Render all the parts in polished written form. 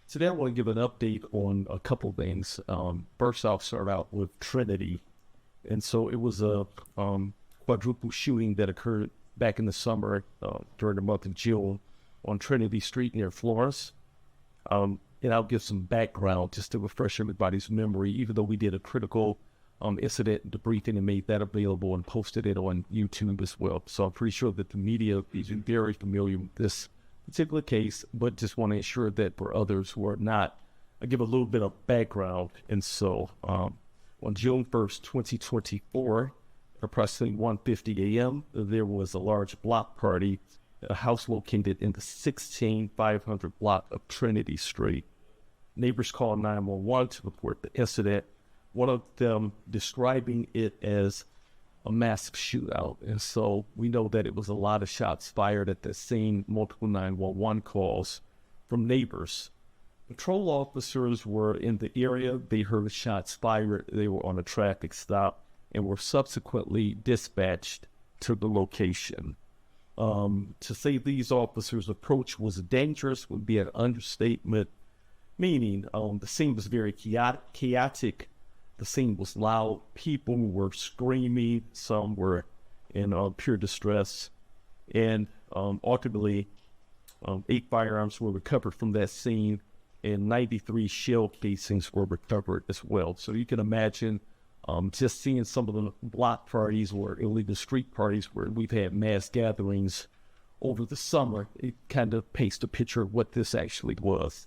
Today, I want to give an update on a couple things. First, I'll start out with Trinity. And so it was a quadruple shooting that occurred back in the summer during the month of June on Trinity Street near Florence. And I'll give some background just to refresh everybody's memory, even though we did a critical incident debriefing and made that available and posted it on YouTube as well. So I'm pretty sure that the media is very familiar with this particular case, but just want to ensure that for others who are not, I give a little bit of background. And so on June 1st, 2024, approximately 1:50 a.m., there was a large block party at a house located in the 16500 block of Trinity Street. Neighbors called 911 to report the incident, one of them describing it as a massive shootout. And so we know that it was a lot of shots fired at the scene, multiple 911 calls from neighbors. Patrol officers were in the area. They heard shots fired. They were on a traffic stop and were subsequently dispatched to the location. To say these officers' approach was dangerous would be an understatement, meaning the scene was very chaotic. The scene was loud. People were screaming. Some were in pure distress. And ultimately, 8 firearms were recovered from that scene, and 93 shell casings were recovered as well. So you can imagine just seeing some of the block parties or illegal street parties where we've had mass gatherings over the summer. It kind of paints the picture of what this actually was.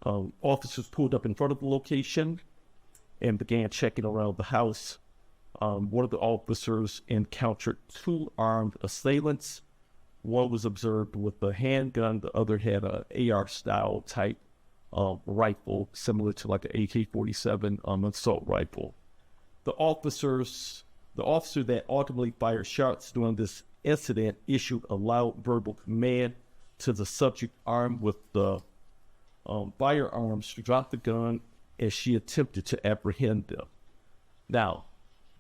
Officers pulled up in front of the location and began checking around the house. One of the officers encountered 2 armed assailants. One was observed with a handgun. The other had an AR-style type rifle, similar to like an AK-47 assault rifle. The officer that ultimately fired shots during this incident issued a loud verbal command to the subject armed with the firearms to drop the gun as she attempted to apprehend them. Now,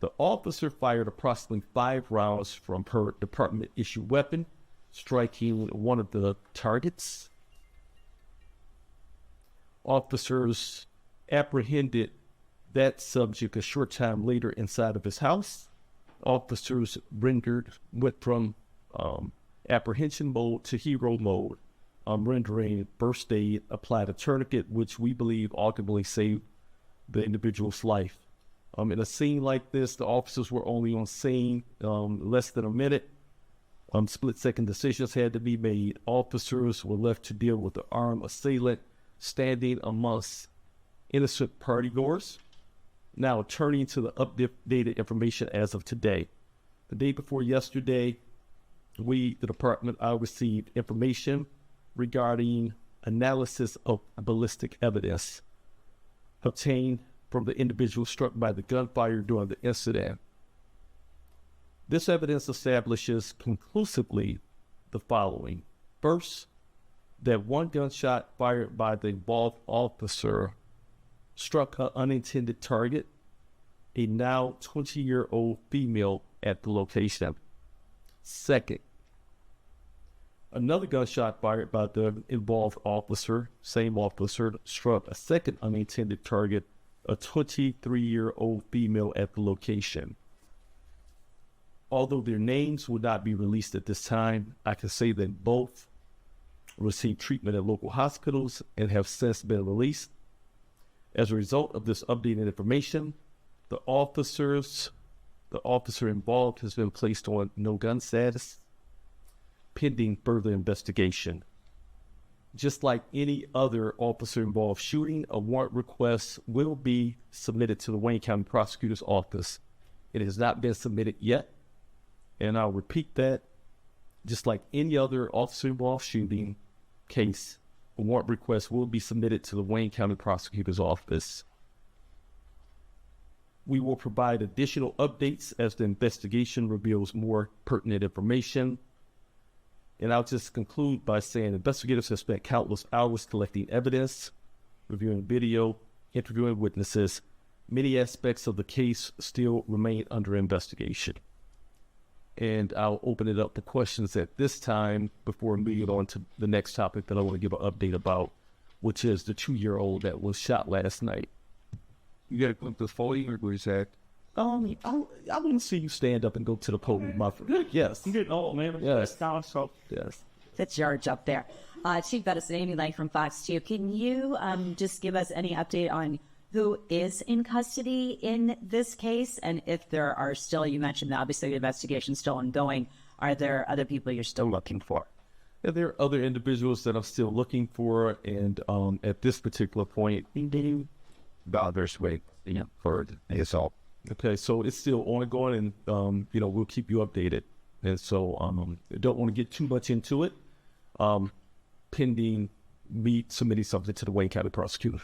the officer fired approximately 5 rounds from her department-issued weapon, striking one of the targets. Officers apprehended that subject a short time later inside of his house. Officers went from apprehension mode to hero mode, rendering first aid, applied a tourniquet, which we believe ultimately saved the individual's life. In a scene like this, the officers were only on scene less than a minute. Split-second decisions had to be made. Officers were left to deal with the armed assailant standing amongst innocent partygoers. Now, turning to the updated information as of today. The day before yesterday, the department, I received information regarding analysis of ballistic evidence obtained from the individual struck by the gunfire during the incident. This evidence establishes conclusively the following. First, that one gunshot fired by the involved officer struck an unintended target, a now 20-year-old female at the location. Second, another gunshot fired by the involved officer, same officer, struck a second unintended target, a 23-year-old female at the location. Although their names would not be released at this time, I can say that both received treatment at local hospitals and have since been released. As a result of this updated information, the officer involved has been placed on no gun status, pending further investigation. Just like any other officer-involved shooting, a warrant request will be submitted to the Wayne County Prosecutor's Office. It has not been submitted yet, and I'll repeat that. Just like any other officer-involved shooting case, a warrant request will be submitted to the Wayne County Prosecutor's Office. We will provide additional updates as the investigation reveals more pertinent information. And I'll just conclude by saying investigators have spent countless hours collecting evidence, reviewing video, interviewing witnesses. Many aspects of the case still remain under investigation. And I'll open it up to questions at this time before moving on to the next topic that I want to give an update about, which is the 2-year-old that was shot last night. You got to clip the podium, or was that? I wouldn't see you stand up and go to the podium, my friend. Yes. You getting old, man. Yes. So. Yes. That's George up there. Chief Medicine Amy Lang from Fox 2. Can you just give us any update on who is in custody in this case? And if there are still, you mentioned that obviously the investigation is still ongoing, are there other people you're still looking for? Yeah, there are other individuals that I'm still looking for, and at this particular point, There's wait, for the assault. okay, so it's still ongoing, and we'll keep you updated. And so I don't want to get too much into it, pending me submitting something to the Wayne County prosecutor.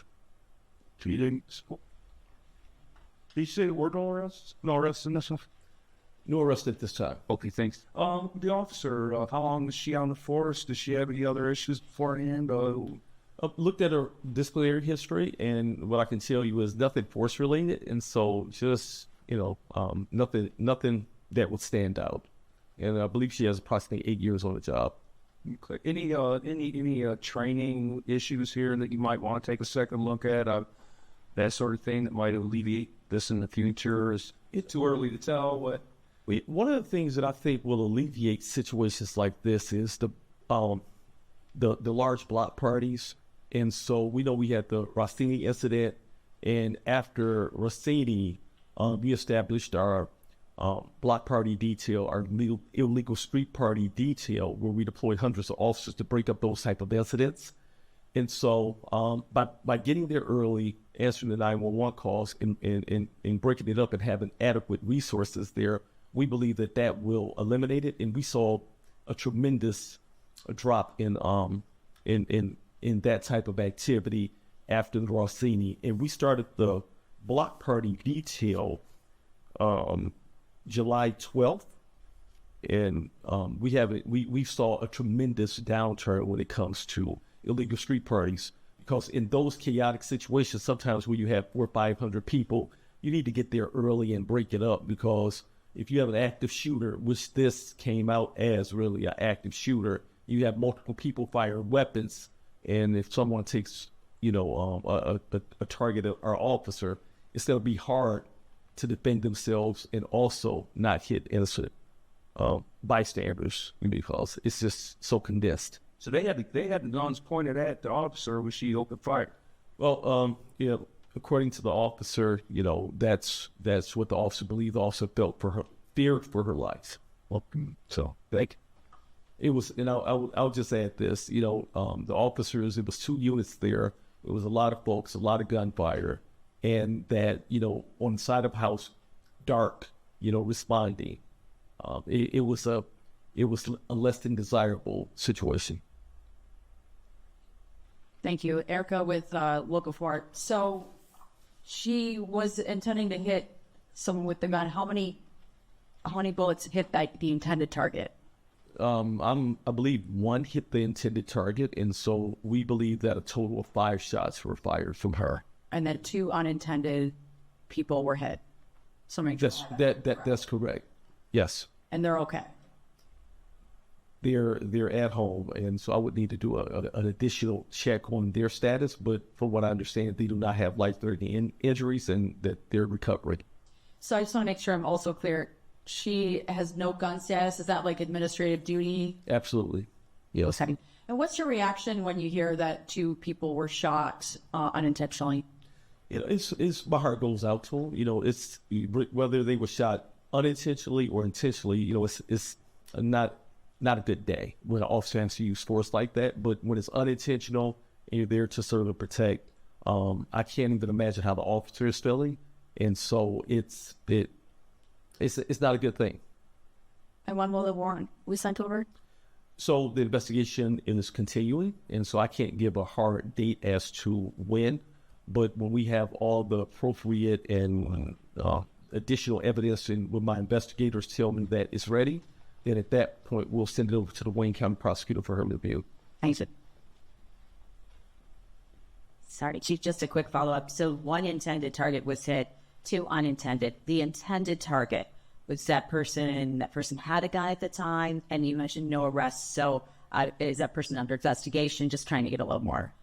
Did you say we're no arrests? No arrests in this one? No arrest at this time. Okay, thanks. The officer, how long was she on the force? Does she have any other issues beforehand? Looked at her disciplinary history, and what I can tell you is nothing force related, and so just nothing that would stand out. And I believe she has approximately 8 years on the job. Okay. Any training issues here that you might want to take a second look at? That sort of thing that might alleviate this in the future? Is it too early to tell? What? One of the things that I think will alleviate situations like this is the large block parties. And so we know we had the Rossini incident, and after Rossini, we established our block party detail, our illegal street party detail, where we deployed hundreds of officers to break up those type of incidents. And so by getting there early, answering the 911 calls, and breaking it up and having adequate resources there, we believe that will eliminate it. And we saw a tremendous drop in that type of activity after the Rossini. And we started the block party detail July 12th. And we saw a tremendous downturn when it comes to illegal street parties, because in those chaotic situations, sometimes when you have 400 or 500 people, you need to get there early and break it up, because if you have an active shooter, which this came out as really an active shooter, you have multiple people firing weapons, and if someone takes, a target or officer, it's going to be hard to defend themselves and also not hit innocent bystanders, because it's just so condensed. So they had the guns pointed at the officer when she opened fire. Well, according to the officer, that's what the officer believed. The officer felt feared for her life. Well, so it was, I'll just add this, the officers, it was 2 units there. It was a lot of folks, a lot of gunfire, and that, on the side of the house, dark, responding. It was a less than desirable situation. Thank you. Erica with Local 4. So she was intending to hit someone with the gun. How many bullets hit the intended target? I believe one hit the intended target, and so we believe that a total of 5 shots were fired from her. And then 2 unintended people were hit. So that's correct. Yes. And they're okay. They're at home, and so I would need to do an additional check on their status. But from what I understand, they do not have life-threatening injuries, and that they're recovering. So I just want to make sure I'm also clear. She has no gun status. Is that like administrative duty? Absolutely. Yes. Okay. And what's your reaction when you hear that 2 people were shot unintentionally? It's my heart goes out to them. It's whether they were shot unintentionally or intentionally. It's not a good day when an officer has to use force like that. But when it's unintentional and you're there to serve and protect, I can't even imagine how the officer is feeling, and so it's not a good thing. And when will the warrant be sent over? So the investigation is continuing, and so I can't give a hard date as to when. But when we have all the appropriate and additional evidence, and when my investigators tell me that it's ready, then at that point we'll send it over to the Wayne County prosecutor for her review. Thanks. Sorry, Chief, just a quick follow-up. So 1 intended target was hit, 2 unintended. The intended target, was that person had a gun at the time, and you mentioned no arrests. So is that person under investigation? Just trying to get a little more.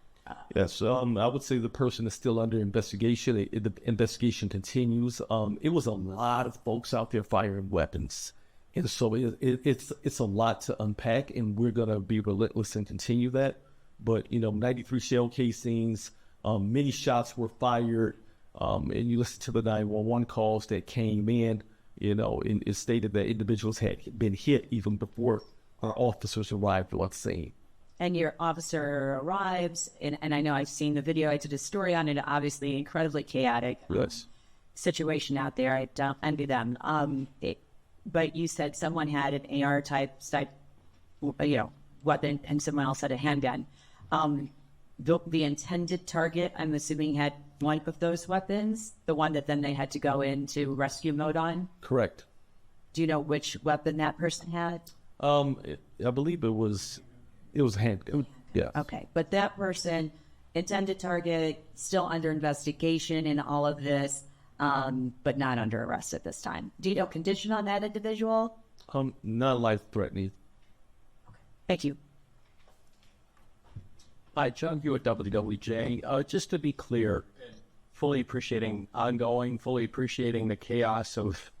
Yes, I would say the person is still under investigation. The investigation continues. It was a lot of folks out there firing weapons, and so it's a lot to unpack, and we're gonna be relentless and continue that. But 93 shell casings, many shots were fired, and you listen to the 911 calls that came in. And it stated that individuals had been hit even before our officers arrived on scene. And your officer arrives, and I know I've seen the video. I did a story on it. Obviously, incredibly chaotic Yes. situation out there. I don't envy them. But you said someone had an AR type, weapon, and someone else had a handgun. The intended target, I'm assuming, had one of those weapons, the one that then they had to go into rescue mode on. Correct. Do you know which weapon that person had? I believe it was a handgun. Yeah. Okay, but that person, intended target, still under investigation in all of this, but not under arrest at this time. Do you know condition on that individual? Not life threatening. Thank you. Hi, John Hewitt, WWJ. Just to be clear, fully appreciating the chaos of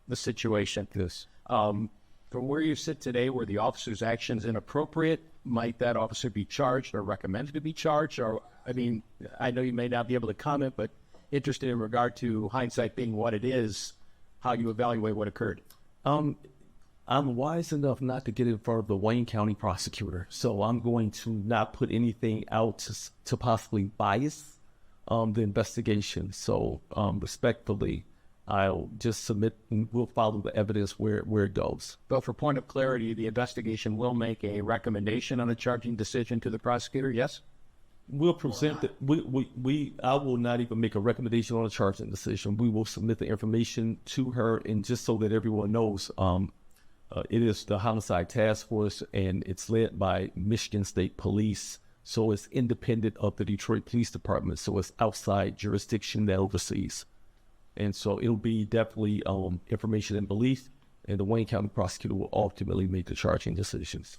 the situation. Yes. From where you sit today, were the officer's actions inappropriate? Might that officer be charged or recommended to be charged? Or, I know you may not be able to comment, but interested in regard to hindsight being what it is, how you evaluate what occurred. I'm wise enough not to get in front of the Wayne County prosecutor, so I'm going to not put anything out to possibly bias the investigation. So respectfully, I'll just submit and we'll follow the evidence where it goes. But for point of clarity, the investigation will make a recommendation on a charging decision to the prosecutor, yes? We'll present that. I will not even make a recommendation on a charging decision. We will submit the information to her, and just so that everyone knows, it is the Homicide Task Force, and it's led by Michigan State Police. So it's independent of the Detroit Police Department. So it's outside jurisdiction that oversees. And so it'll be definitely information and belief, and the Wayne County prosecutor will ultimately make the charging decisions.